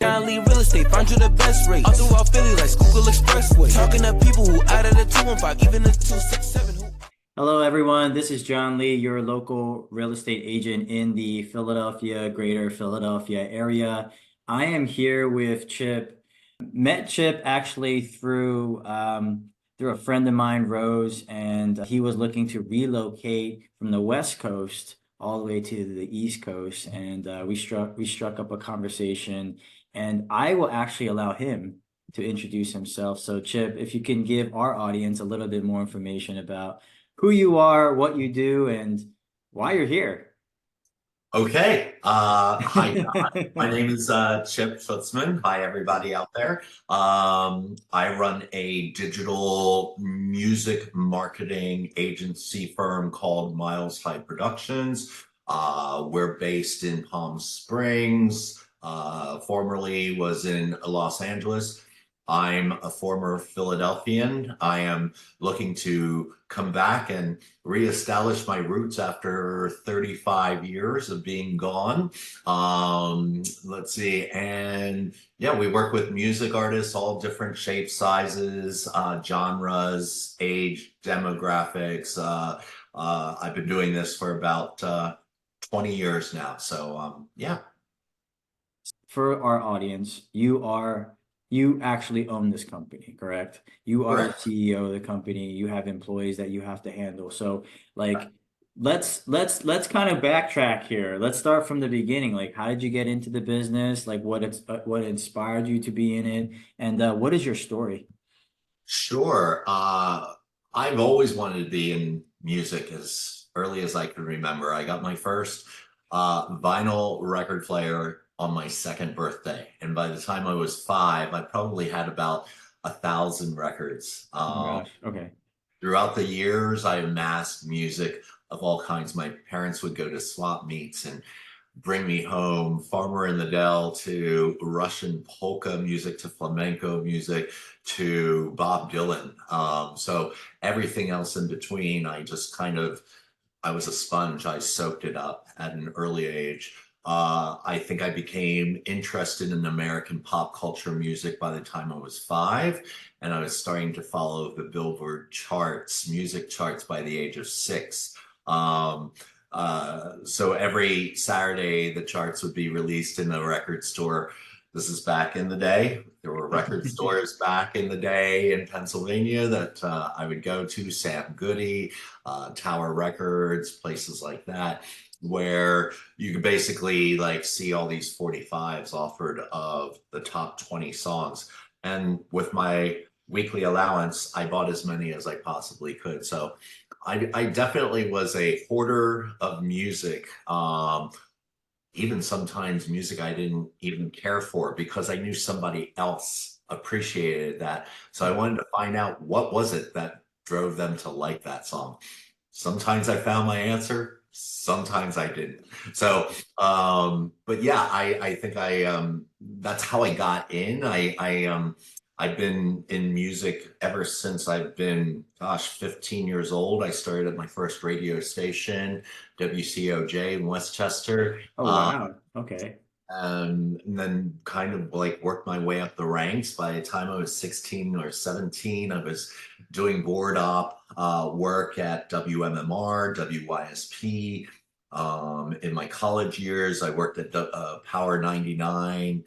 John Lee Real Estate, find you the best rate. All throughout Philly like Schuylkill Expressway. Talking to people who out of the 215, even the 267. Hello, everyone. This is John Lee, your local real estate agent in the greater Philadelphia area. I am here with Chip. Met Chip actually through a friend of mine, Rose, and he was looking to relocate from the West Coast all the way to the East Coast, and we struck up a conversation, and I will actually allow him to introduce himself. So, Chip, if you can give our audience a little bit more information about who you are, what you do, and why you're here. Okay. Hi, my name is Chip Schutzman. Hi, everybody out there. I run a digital music marketing agency firm called Miles High Productions. We're based in Palm Springs, formerly was in Los Angeles. I'm a former Philadelphian. I am looking to come back and reestablish my roots after 35 years of being gone. Let's see. And yeah, we work with music artists, all different shapes, sizes, genres, age, demographics. I've been doing this for about 20 years now. So yeah. For our audience, you actually own this company, correct? You are the Correct. CEO of the company. You have employees that you have to handle. So, like, let's kind of backtrack here. Let's start from the beginning. Like, how did you get into the business? Like, what inspired you to be in it? And what is your story? Sure. I've always wanted to be in music as early as I can remember. I got my first vinyl record player on my second birthday. And by the time I was 5, I probably had about 1,000 records. Oh my gosh. Okay. Throughout the years, I amassed music of all kinds. My parents would go to swap meets and bring me home Farmer in the Dell to Russian polka music to flamenco music to Bob Dylan. So everything else in between, I was a sponge. I soaked it up at an early age. I think I became interested in American pop culture music by the time I was 5, and I was starting to follow the Billboard charts, music charts by the age of 6. So every Saturday, the charts would be released in the record store. This is back in the day. There were record stores back in the day in Pennsylvania that I would go to, Sam Goody, Tower Records, places like that, where you could basically like see all these 45s offered of the top 20 songs. And with my weekly allowance, I bought as many as I possibly could. So I definitely was a hoarder of music. Even sometimes music I didn't even care for because I knew somebody else appreciated that. So I wanted to find out what was it that drove them to like that song. Sometimes I found my answer, sometimes I didn't. So, but yeah, I think that's how I got in. I've been in music ever since I've been, 15 years old. I started at my first radio station, WCOJ in Westchester. Oh wow. Okay. And then kind of like worked my way up the ranks. By the time I was 16 or 17, I was doing board op work at WMMR, WYSP. In my college years, I worked at Power 99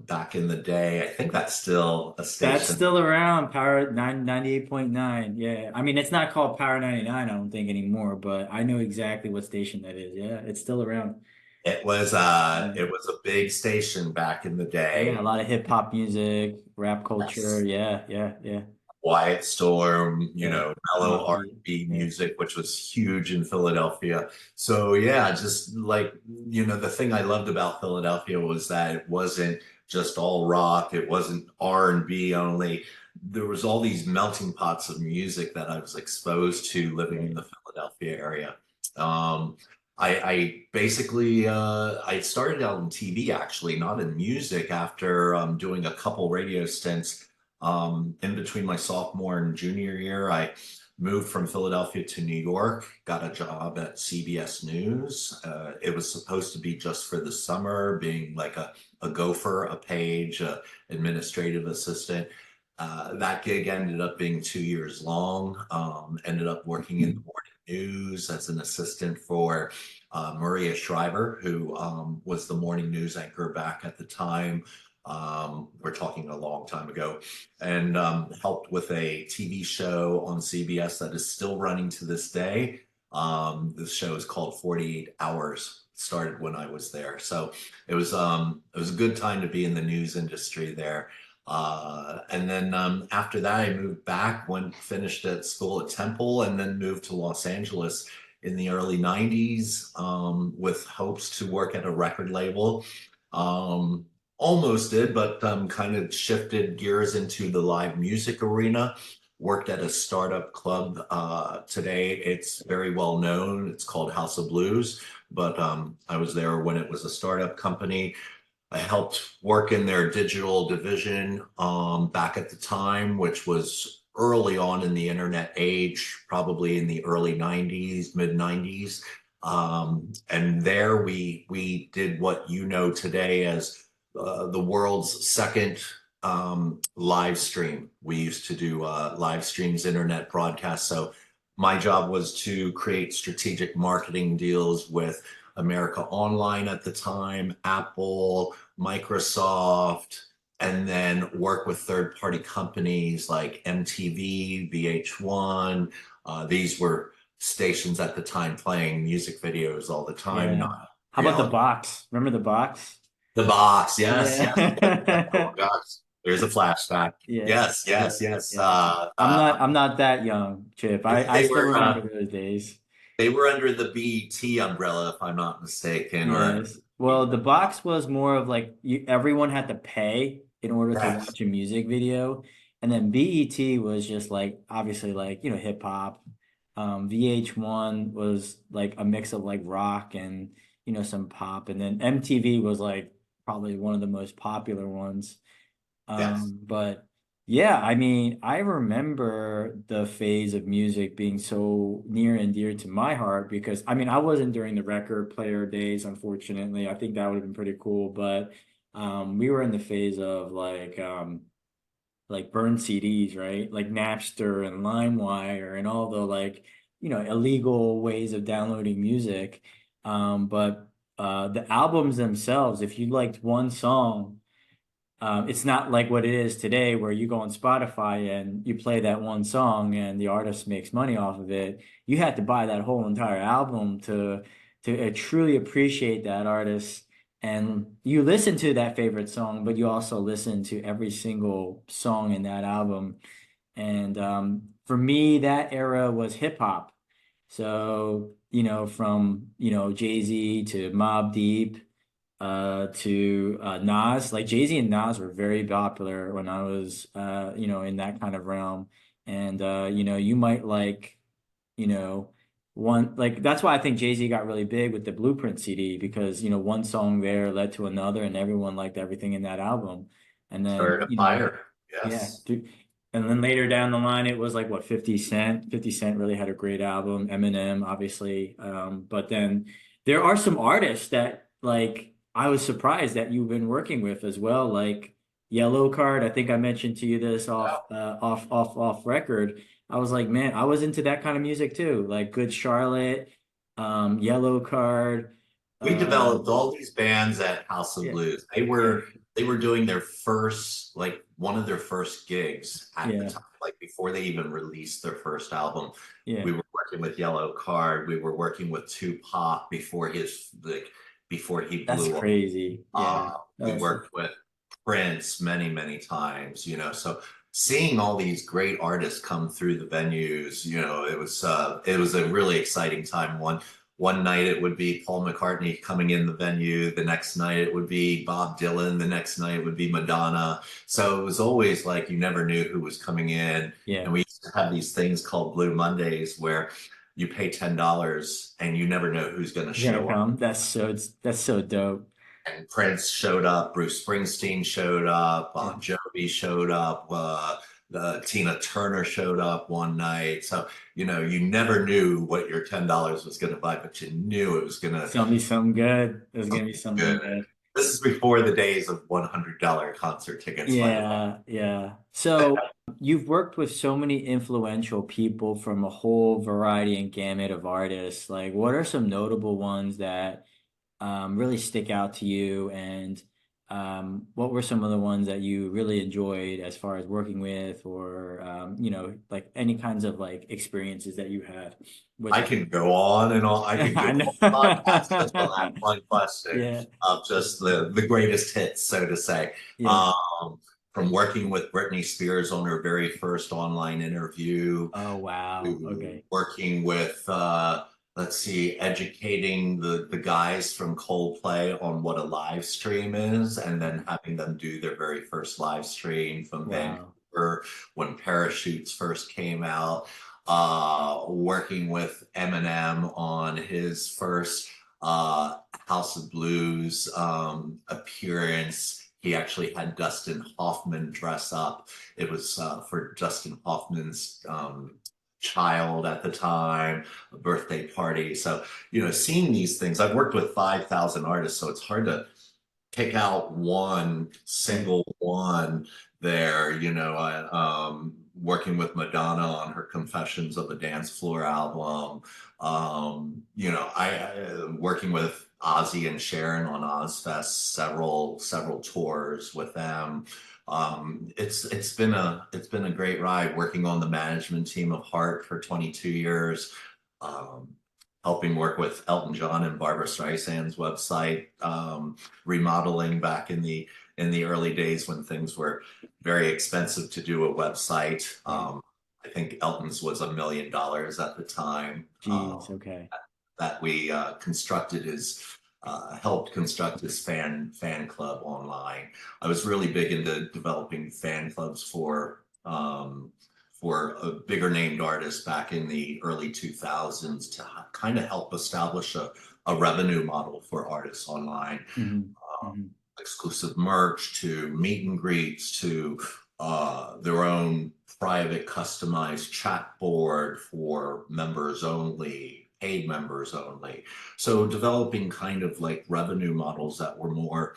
back in the day. I think that's still a That's station. still around, Power 98.9. Yeah. I mean, it's not called Power 99, I don't think anymore, but I know exactly what station that is. Yeah, it's still around. Yeah. It was a big station back in the Yeah, a day. lot of hip hop music, rap culture. Yes. Yeah, yeah, yeah. Quiet Storm, Yeah. mellow Motley. R&B Yeah. music, which was huge in Philadelphia. So yeah, just like, the thing I loved about Philadelphia was that it wasn't just all rock, it wasn't R&B only. There was all these melting pots of music that I was exposed to living in Right. the Philadelphia area. Um, I basically I started out in TV actually, not in music after doing a couple radio stints in between my sophomore and junior year. I moved from Philadelphia to New York, got a job at CBS News. It was supposed to be just for the summer, being like a gopher, a page, a administrative assistant. That gig ended up being 2 years long. Ended up working in the morning news as an assistant for Maria Shriver, who was the morning news anchor back at the time. We're talking a long time ago, and helped with a TV show on CBS that is still running to this day. This show is called 48 Hours. It started when I was there, so it was a good time to be in the news industry there. And then after that, I moved back, finished at school at Temple, and then moved to Los Angeles in the early 90s with hopes to work at a record label. Almost did, but kind of shifted gears into the live music arena. Worked at a startup club. Today, it's very well known. It's called House of Blues, but I was there when it was a startup company. I helped work in their digital division back at the time, which was early on in the internet age, probably in the early 90s, mid 90s. And there we did what you know today as the world's second live stream. We used to do live streams, internet broadcasts. So my job was to create strategic marketing deals with America Online at the time, Apple, Microsoft, and then work with third-party companies like MTV, VH1. These were stations at the time playing music videos all the time, Yeah. not How about the reality. box? Remember the box? The box, yes, yes. Oh Yeah. gosh, there's a flashback. Yeah. Yes, yes, yes. Yeah. I'm not that young, Chip. I They still were remember those days. they were under the BET umbrella, if I'm not mistaken, or Yes. Well, the box was more of like everyone had to pay in order to yes, watch a music video. And then BET was just like obviously like, hip hop. VH1 was like a mix of like rock and, some pop. And then MTV was like probably one of the most popular ones. yes. But yeah, I mean, I remember the phase of music being so near and dear to my heart because I mean, I wasn't during the record player days, unfortunately. I think that would have been pretty cool, but we were in the phase of like burned CDs, right? Like Napster and LimeWire and all the like, illegal ways of downloading music. But the albums themselves, if you liked one song, it's not like what it is today, where you go on Spotify and you play that one song and the artist makes money off of it. You had to buy that whole entire album to truly appreciate that artist. And you listen to that favorite song, but you also listen to every single song in that album. And for me, that era was hip hop. So, from, Jay-Z to Mobb Deep to Nas. Like Jay-Z and Nas were very popular when I was in that kind of realm. And you might like, you know, one like that's why I think Jay-Z got really big with the Blueprint CD because, one song there led to another and everyone liked everything in that album. And then, Started a fire. yeah, Yes. dude. And then later down the line, it was like what 50 Cent. 50 Cent really had a great album. Eminem, obviously. But then there are some artists that like I was surprised that you've been working with as well, like Yellow Card. I think I mentioned to you this Yeah. off record. I was like, man, I was into that kind of music too, like Good Charlotte, Yellow Card. We developed Um, all these bands at House of yeah, Blues. yeah, They were doing their first, like one of their first gigs at the yeah, time, like before they even released their first album. yeah. We were working with Yellow Card. We were working with Tupac before he That's blew up. crazy. Yeah, We that's worked with Prince many times, so seeing all these great artists come through the venues, it was a really exciting time. One night it would be Paul McCartney coming in the venue, the next night it would be Bob Dylan, the next night it would be Madonna. So it was always like you never knew who was coming in. yeah. And we used to have these things called Blue Mondays where you pay $10 and you never know who's going to He's gonna show up. come. That's so dope. And Prince showed up, Bruce Springsteen showed up, Yeah. Bon Jovi showed up, Tina Turner showed up one night. So, you never knew what your $10 was going to buy, but you knew it was going It's to gonna be something good. It's gonna be something something good. good. This is before the days of $100 concert tickets, by the way. Yeah, yeah. So you've worked with so many influential people from a whole variety and gamut of artists. Like, what are some notable ones that really stick out to you? And what were some of the ones that you really enjoyed as far as working with, or like any kinds of like experiences that you had with I them? can go on and on. I can do I a whole podcast just on that know. one question Yeah, of just the greatest hits, so to say. yeah. Um, from working with Britney Spears on her very first online interview, Oh, wow. to Okay. working with let's see, educating the guys from Coldplay on what a live stream is, and then having them do their very first live stream from Wow. Vancouver when Parachutes first came out. Working with Eminem on his first House of Blues appearance. He actually had Dustin Hoffman dress up. It was for Dustin Hoffman's child at the time, a birthday party. So, seeing these things, I've worked with 5,000 artists, so it's hard to pick out one Yeah. single one there. Working with Madonna on her Confessions of a Dance Floor album. I working with Ozzy and Sharon on Ozfest, several tours with them. It's been a great ride working on the management team of Heart for 22 years. Um, Helping work with Elton John and Barbara Streisand's website, remodeling back in the early days when things were very expensive to do a website. Yeah. I think Elton's was $1 million at the time. Jeez. Okay. That we helped construct his fan club online. I was really big into developing fan clubs for a bigger named artist back in the early 2000s to kind of help establish a revenue model for artists online. Hmm. Um, Hmm. Exclusive merch to meet and greets to their own private customized chat board for members only, paid members only. So developing kind of like revenue models that were more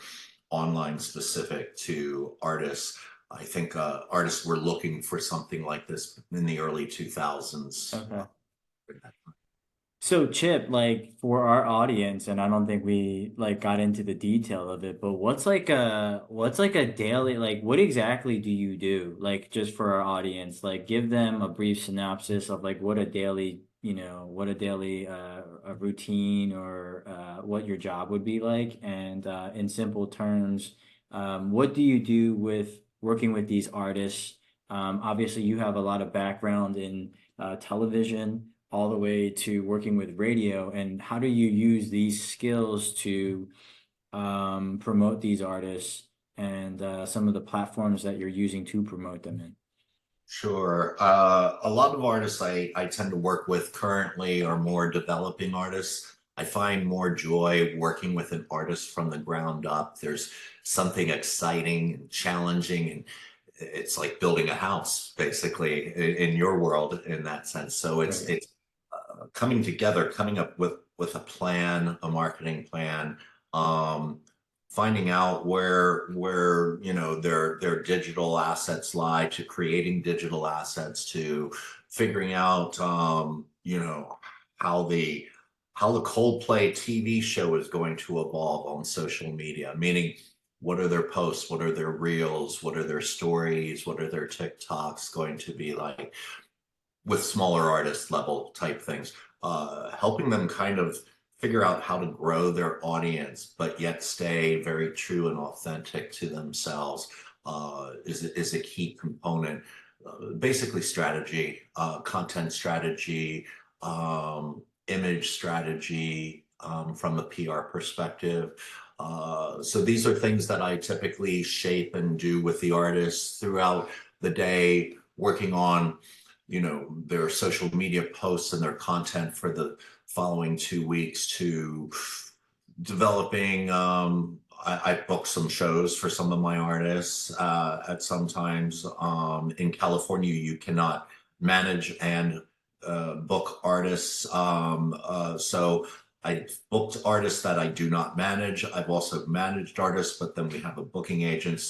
online specific to artists. I think artists were looking for something like this in the early 2000s. Okay. So Chip, like for our audience, and I don't think we like got into the detail of it, but what's like a daily, like what exactly do you do? Like just for our audience, like give them a brief synopsis of like what a daily a routine or what your job would be like, and in simple terms, what do you do with working with these artists? Obviously, you have a lot of background in television all the way to working with radio, and how do you use these skills to promote these artists and some of the platforms that you're using to promote them in? Sure. A lot of artists I tend to work with currently are more developing artists. I find more joy working with an artist from the ground up. There's something exciting and challenging, and it's like building a house, basically, in your world in that sense. So it's Right. it's coming together, coming up with a plan, a marketing plan, um, finding out where their digital assets lie, to creating digital assets, to figuring out how the how the Coldplay TV show is going to evolve on social media, meaning what are their posts, what are their reels, what are their stories, what are their TikToks going to be like, with smaller artist level type things, helping them kind of figure out how to grow their audience, but yet stay very true and authentic to themselves, is a key component. Basically, strategy, content strategy, image strategy, from a PR perspective. So these are things that I typically shape and do with the artists throughout the day, working on their social media posts and their content for the following 2 weeks, to developing I booked some shows for some of my artists at some times. In California, you cannot manage and book artists. So I booked artists that I do not manage. I've also managed artists, but then we have a booking agent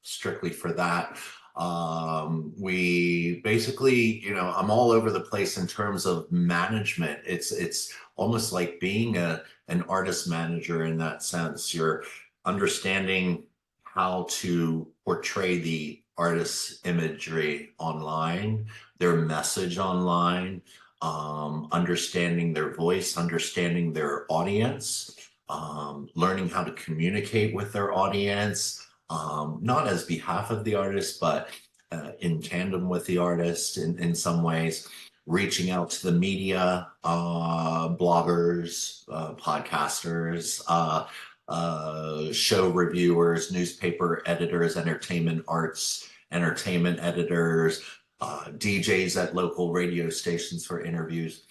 strictly for that. We basically, I'm all over the place in terms of management. It's almost like being an artist manager in that sense. You're understanding how to portray the artist's imagery online, their message online, understanding their voice, understanding their audience, learning how to communicate with their audience, not as behalf of the artist, but in tandem with the artist in some ways, reaching out to the media, bloggers, podcasters, show reviewers, newspaper editors, entertainment arts, entertainment editors, DJs at local radio stations for interviews.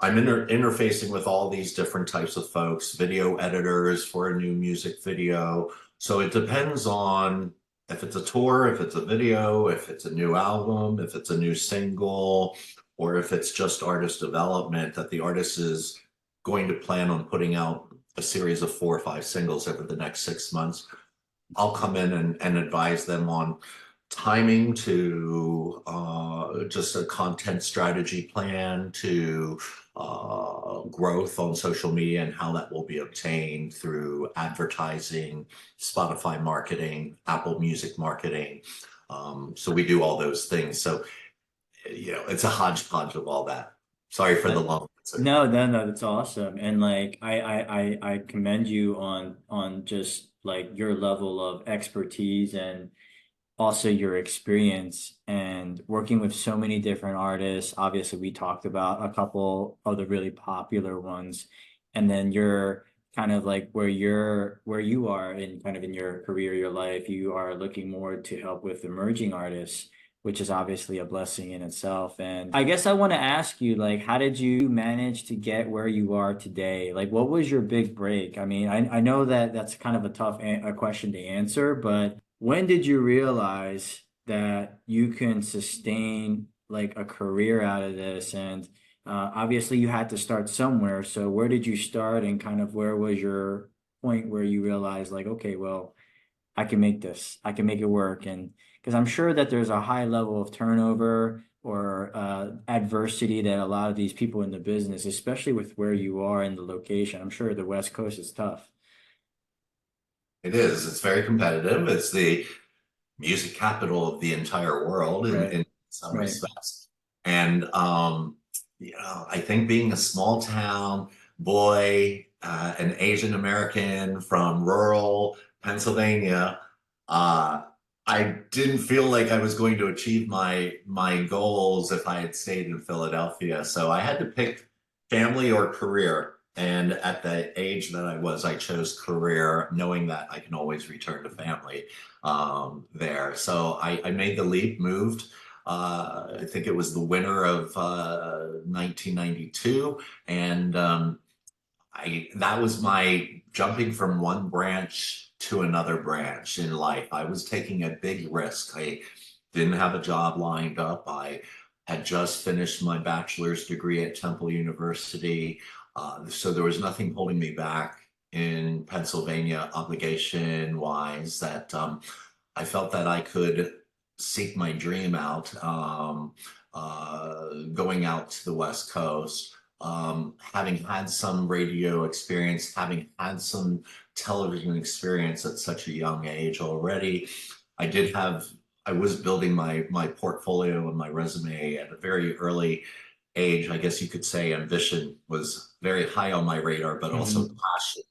I'm interfacing with all these different types of folks, video editors for a new music video. So it depends on if it's a tour, if it's a video, if it's a new album, if it's a new single, or if it's just artist development that the artist is going to plan on putting out a series of 4 or 5 singles over the next 6 months. I'll come in and advise them on timing to just a content strategy plan to growth on social media and how that will be obtained through advertising, Spotify marketing, Apple Music marketing. So we do all those things. So, it's a hodgepodge of all that. Sorry for the long answer. No, that's awesome. And like I commend you on just like your level of expertise and also your experience and working with so many different artists. Obviously, we talked about a couple of the really popular ones, and then you're kind of like where you are in kind of in your career, your life, you are looking more to help with emerging artists, which is obviously a blessing in itself. And I guess I want to ask you, like, how did you manage to get where you are today? Like, what was your big break? I mean, I know that that's kind of a tough a question to answer, but when did you realize that you can sustain like a career out of this? And obviously you had to start somewhere. So where did you start and kind of where was your point where you realized like, okay, well, I can make this, I can make it work. And because I'm sure that there's a high level of turnover or adversity that a lot of these people in the business, especially with where you are in the location, I'm sure the West Coast is tough. It is. It's very competitive. It's the music capital of the entire world Right. in some Right. respects. And I think being a small town boy, an Asian American from rural Pennsylvania, I didn't feel like I was going to achieve my goals if I had stayed in Philadelphia. So I had to pick family or career. And at the age that I chose career, knowing that I can always return to family there. So I made the leap, moved. I think it was the winter of 1992. And that was my jumping from one branch to another branch in life. I was taking a big risk. I didn't have a job lined up. I had just finished my bachelor's degree at Temple University. So there was nothing holding me back in Pennsylvania obligation wise that I felt that I could seek my dream out, going out to the West Coast. Having had some radio experience, having had some television experience at such a young age already, I was building my portfolio and my resume at a very early age. I guess you could say ambition was very high on my radar, but also passion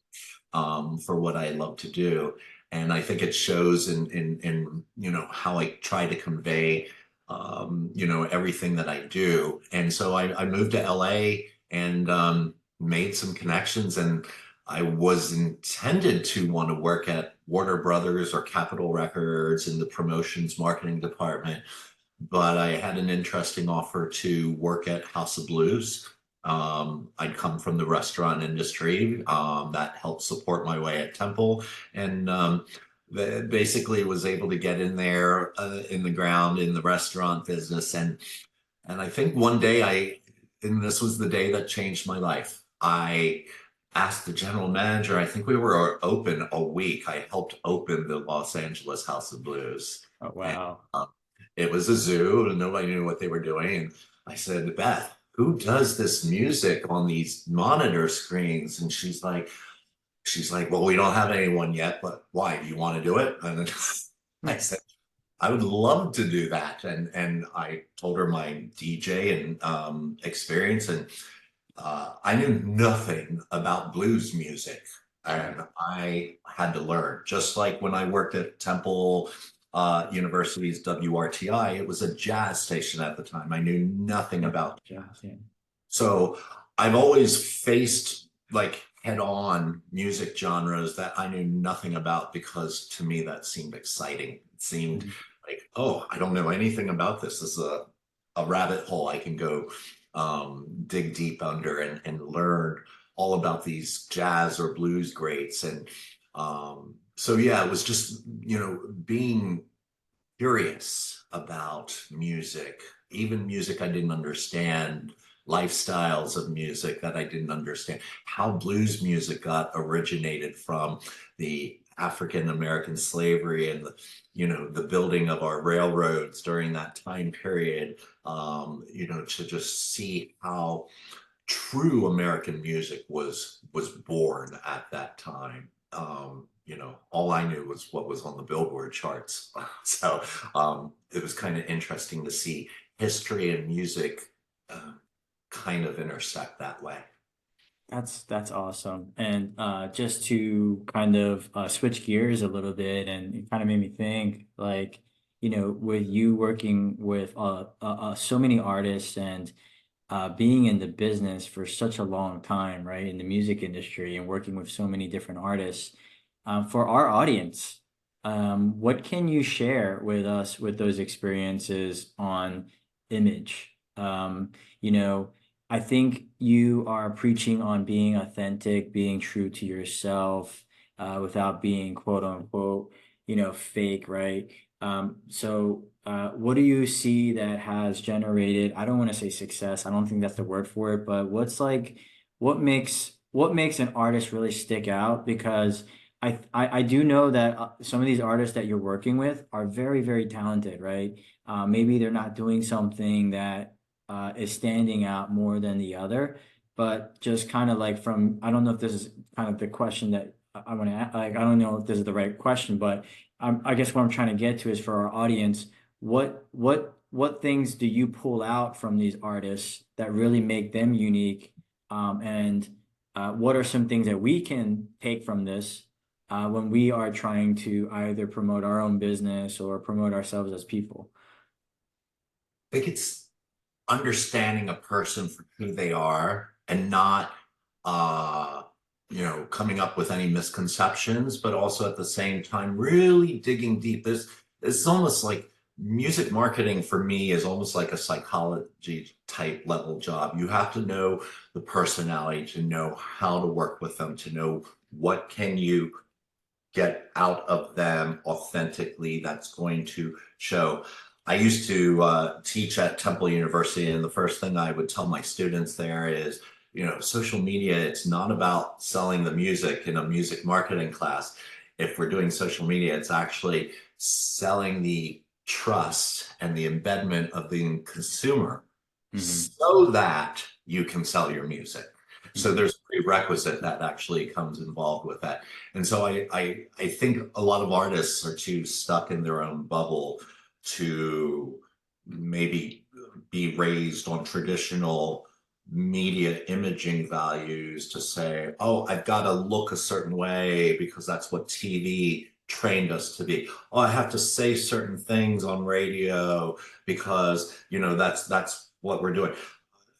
for what I love to do. And I think it shows in how I try to convey everything that I do. And so I moved to LA and made some connections, and I was intended to want to work at Warner Brothers or Capitol Records in the promotions marketing department, but I had an interesting offer to work at House of Blues, I'd come from the restaurant industry that helped support my way at Temple, and basically was able to get in there in the ground in the restaurant business. And I think one day and this was the day that changed my life. I asked the general manager, I think we were open a week. I helped open the Los Angeles House of Blues. Oh, And wow. it was a zoo and nobody knew what they were doing. And I said, Beth, who does this music on these monitor screens? And she's like, well, we don't have anyone yet, but why? Do you want to do it? And then I said, I would love to do that. And I told her my DJ and experience, and I knew nothing about blues music, and I had to learn. Just like when I worked at Temple University's WRTI, it was a jazz station at the time. I knew nothing about Jazz, yeah. so I've always faced like head on music genres that I knew nothing about because to me that seemed exciting. It seemed like, oh, I don't know anything about this. This is a rabbit hole I can go dig deep under and learn all about these jazz or blues greats. And so, yeah, it was just, being curious about music, even music I didn't understand, lifestyles of music that I didn't understand, how blues music got originated from the African American slavery and the building of our railroads during that time period. To just see how true American music was born at that time. All I knew was what was on the Billboard charts. So it was kind of interesting to see history and music kind of intersect that way. That's awesome. And just to kind of switch gears a little bit, and it kind of made me think, like, with you working with so many artists and being in the business for such a long time, right, in the music industry and working with so many different artists, for our audience, what can you share with us with those experiences on image? You know, I think you are preaching on being authentic, being true to yourself, without being quote unquote, fake, right? What do you see that has generated, I don't want to say success, I don't think that's the word for it, but what makes an artist really stick out? Because I do know that some of these artists that you're working with are very, very talented, right? Maybe they're not doing something that is standing out more than the other, but just kind of like I don't know if this is kind of the question that I want to ask, like, I don't know if this is the right question, but I guess what I'm trying to get to is for our audience, what things do you pull out from these artists that really make them unique? And what are some things that we can take from this when we are trying to either promote our own business or promote ourselves as people? I think it's understanding a person for who they are and not coming up with any misconceptions, but also at the same time really digging deep. It's almost like music marketing for me is almost like a psychology type level job. You have to know the personality to know how to work with them, to know what can you get out of them authentically that's going to show. I used to teach at Temple University, and the first thing I would tell my students there is, social media, it's not about selling the music in a music marketing class. If we're doing social media, it's actually selling the trust and the embedment of the consumer so that you can sell your music. So there's a prerequisite that actually comes involved with that. And so I think a lot of artists are too stuck in their own bubble to maybe be raised on traditional media imaging values to say, oh, I've got to look a certain way because that's what TV trained us to be. Oh, I have to say certain things on radio because, that's what we're doing.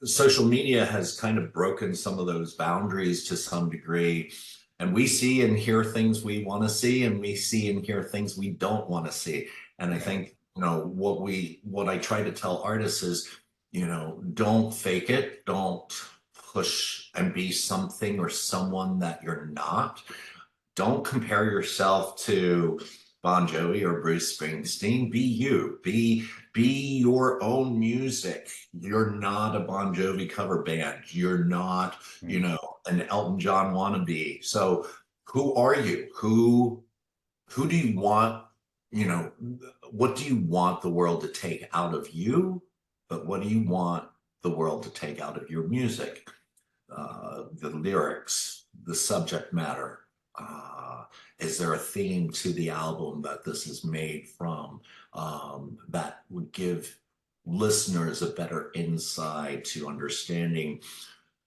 Social media has kind of broken some of those boundaries to some degree. And we see and hear things we want to see, and we see and hear things we don't want to see. And I think, what I try to tell artists is, don't fake it. Don't push and be something or someone that you're not. Don't compare yourself to Bon Jovi or Bruce Springsteen. Be you. Be your own music. You're not a Bon Jovi cover band. You're not, you know, an Elton John wannabe. So who are you? Who do you want, you know, what do you want the world to take out of you? But what do you want the world to take out of your music? The lyrics, the subject matter. Is there a theme to the album that this is made from that would give listeners a better insight to understanding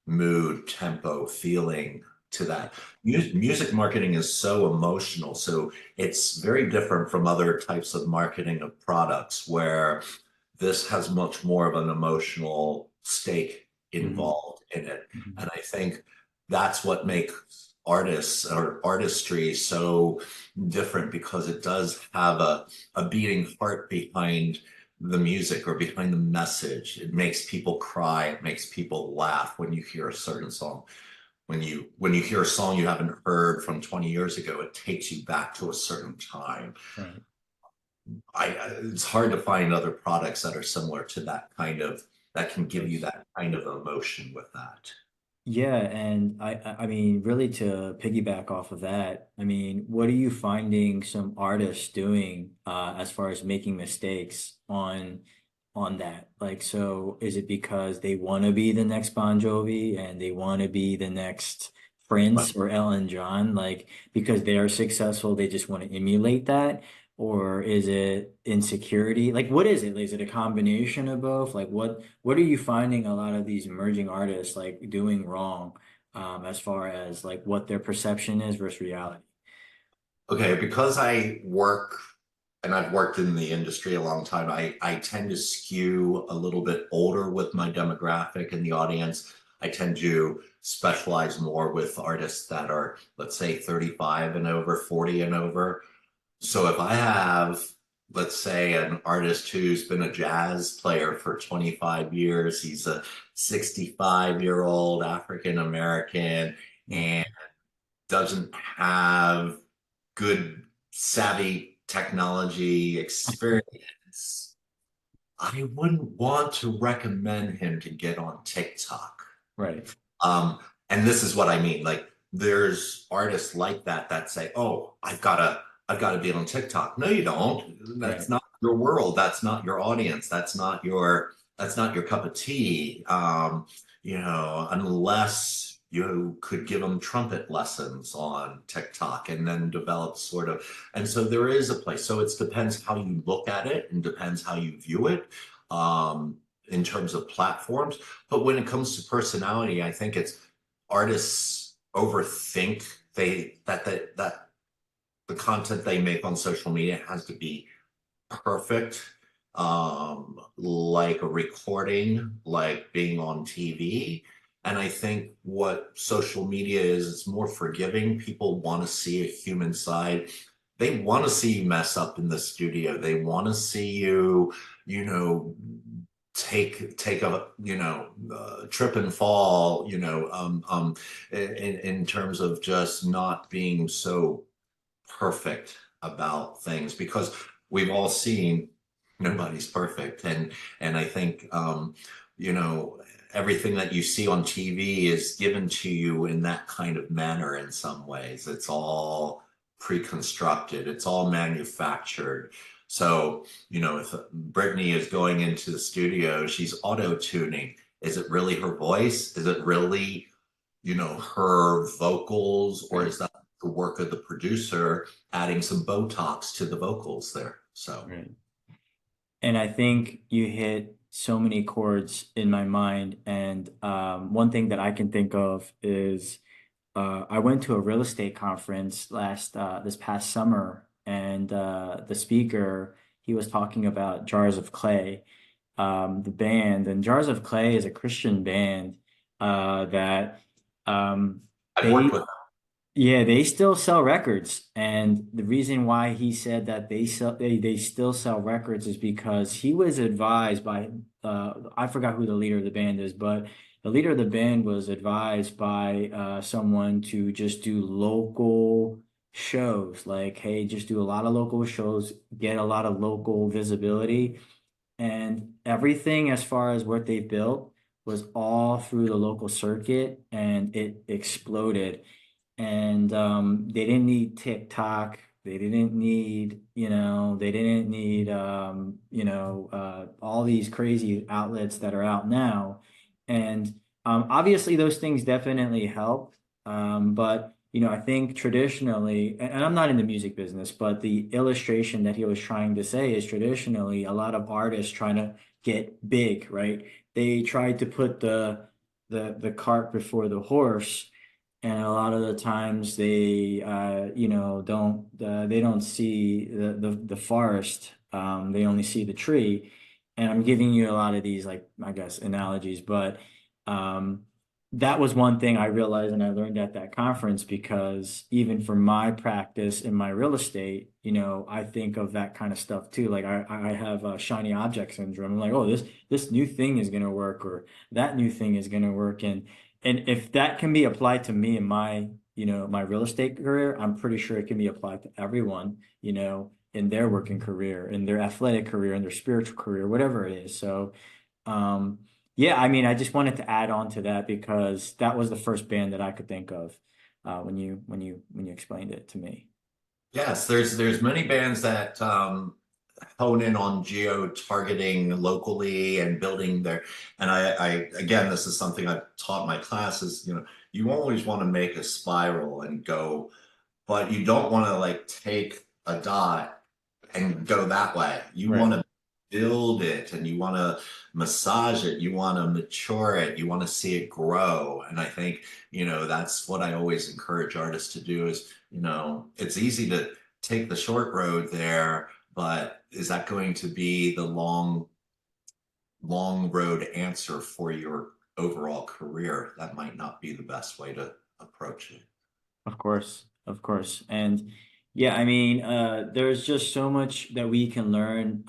mood, tempo, feeling to that? Music marketing is so emotional. So it's very different from other types of marketing of products where this has much more of an emotional stake involved in it. And I think that's what makes artists or artistry so different, because it does have a beating heart behind the music or behind the message. It makes people cry, it makes people laugh when you hear a certain song. When you hear a song you haven't heard from 20 years ago, it takes you back to a certain time. Right. It's hard to find other products that are similar to that kind of, that can give you that kind of emotion with that. Yeah, and I mean, really to piggyback off of that, I mean, what are you finding some artists doing as far as making mistakes on that? Like, so is it because they want to be the next Bon Jovi and they want to be the next But Prince or Ellen John, like because they are successful, they just want to emulate that? Or is it insecurity? Like, what is it? Is it a combination of both? Like, what are you finding a lot of these emerging artists like doing wrong, as far as like what their perception is versus reality? okay, because I work and I've worked in the industry a long time, I tend to skew a little bit older with my demographic in the audience. I tend to specialize more with artists that are, let's say, 35 and over, 40 and over. So if I have, let's say, an artist who's been a jazz player for 25 years, he's a 65-year-old African American Mm. and doesn't have good savvy technology experience, I wouldn't want to recommend him to get on TikTok. Right, Um, and this is what I mean. Like, there's artists like that that say, "Oh, I've got to be on TikTok." No, you don't. That's right, not your world. That's not your audience. That's not your cup of tea. Unless you could give them trumpet lessons on TikTok and then develop sort of. And so there is a place. So it depends how you look at it and depends how you view it. In terms of platforms. But when it comes to personality, I think it's artists overthink that the content they make on social media has to be perfect, like a recording, like being on TV. And I think what social media is, it's more forgiving. People want to see a human side. They want to see you mess up in the studio. They want to see you, you know, take a trip and fall, in terms of just not being so perfect about things, because we've all seen nobody's perfect. And I think you know everything that you see on TV is given to you in that kind of manner. In some ways it's all pre-constructed, it's all manufactured. So if Brittany is going into the studio, she's auto-tuning. Is it really her voice? Is it really her vocals, or right, is that the work of the producer adding some Botox to the vocals there? So, right. And I think you hit so many chords in my mind. And one thing that I can think of is I went to a real estate conference this past summer, and the speaker, he was talking about Jars of Clay, the band. And Jars of Clay is a Christian band that um, I've worked they with. yeah, they still sell records. And the reason why he said that they still sell records is because he was advised by I forgot who the leader of the band is, but the leader of the band was advised by someone to just do local shows. Like, hey, just do a lot of local shows, get a lot of local visibility, and everything as far as what they built was all through the local circuit, and it exploded. And they didn't need TikTok. They didn't need, they didn't need, all these crazy outlets that are out now. And obviously, those things definitely help. But, I think traditionally, and I'm not in the music business, but the illustration that he was trying to say is traditionally a lot of artists trying to get big, right? They tried to put the cart before the horse, and a lot of the times they they don't see the forest. They only see the tree. And I'm giving you a lot of these, like, I guess, analogies, but um that was one thing I realized and I learned at that conference, because even for my practice in my real estate, I think of that kind of stuff too. Like, I have shiny object syndrome. I'm like, oh, this new thing is going to work, or that new thing is going to work. And if that can be applied to me in my, my real estate career, I'm pretty sure it can be applied to everyone, in their working career, in their athletic career, in their spiritual career, whatever it is. So, yeah, I mean, I just wanted to add on to that because that was the first band that I could think of when you explained it to me. Yes, there's many bands that hone in on geo targeting locally and building their, and I again, this is something I've taught my classes, you always want to make a spiral and go, but you don't want to like take a dot and go that way. You Right. want to build it and you want to massage it, you want to mature it, you want to see it grow. And I think, that's what I always encourage artists to do is, it's easy to take the short road there, but is that going to be the long road answer for your overall career? That might not be the best way to approach it. Of course, of course. And yeah, I mean, there's just so much that we can learn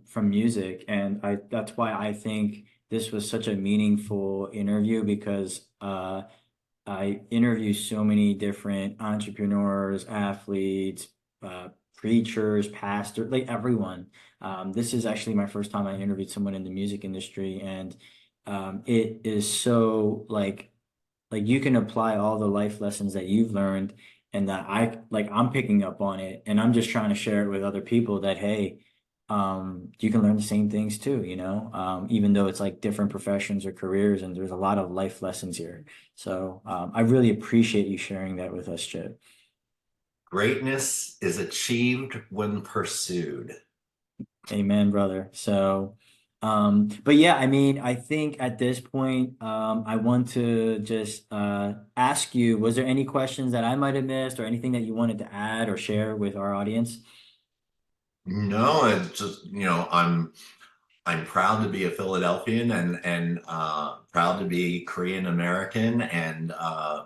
from music. And that's why I think this was such a meaningful interview, because I interview so many different entrepreneurs, athletes, preachers, pastors, like everyone. This is actually my first time I interviewed someone in the music industry, and it is so like you can apply all the life lessons that you've learned, and that I'm picking up on it, and I'm just trying to share it with other people that, hey, you can learn the same things too, even though it's like different professions or careers, and there's a lot of life lessons here. So I really appreciate you sharing that with us, Chip. Greatness is achieved when pursued. Amen, brother. So, but yeah, I mean, I think at this point, I want to just ask you, was there any questions that I might have missed, or anything that you wanted to add or share with our audience? No, it's just, I'm proud to be a Philadelphian and proud to be Korean American and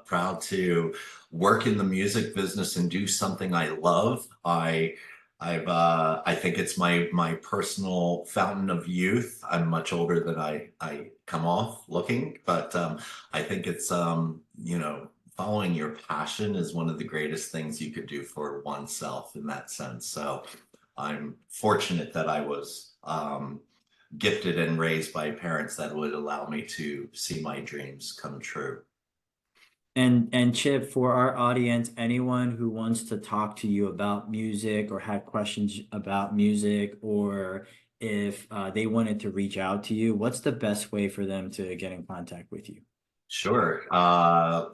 proud to work in the music business and do something I love. I think it's my personal fountain of youth. I'm much older than I come off looking, but I think it's following your passion is one of the greatest things you could do for oneself in that sense. So I'm fortunate that I was gifted and raised by parents that would allow me to see my dreams come true. And Chip, for our audience, anyone who wants to talk to you about music or had questions about music, or if they wanted to reach out to you, what's the best way for them to get in contact with you? Sure.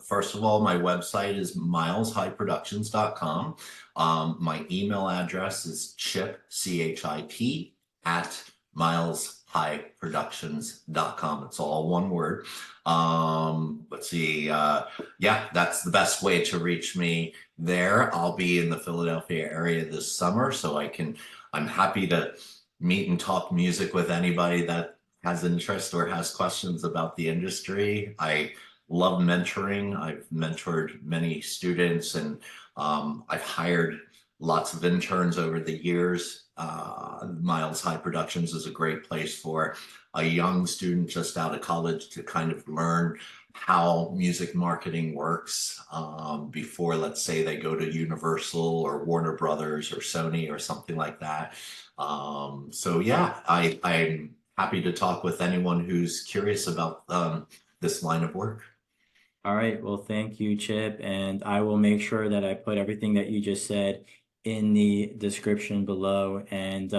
First of all, my website is mileshighproductions.com. My email address is chip, CHIP, at mileshighproductions.com. It's all one word. Let's see. Yeah, that's the best way to reach me there. I'll be in the Philadelphia area this summer, so I'm happy to meet and talk music with anybody that has interest or has questions about the industry. I love mentoring. I've mentored many students and I've hired lots of interns over the years. Miles High Productions is a great place for a young student just out of college to kind of learn how music marketing works before, let's say, they go to Universal or Warner Brothers or Sony or something like that. So yeah, I'm happy to talk with anyone who's curious about this line of work. All right. Well, thank you, Chip. And I will make sure that I put everything that you just said in the description below. And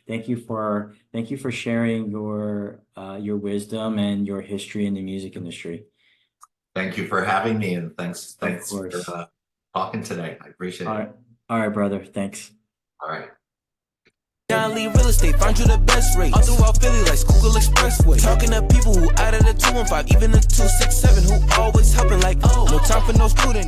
thank you for sharing your wisdom and your history in the music industry. Thank you for having me, and thanks for course. talking today. I appreciate All it. right. All right, brother. Thanks. All right. John Lee Real Estate, find you the best rates. All throughout Philly like Schuylkill Expressway. Talking to people who out of the 215, even the 267, who always helping like, oh, no time for no student.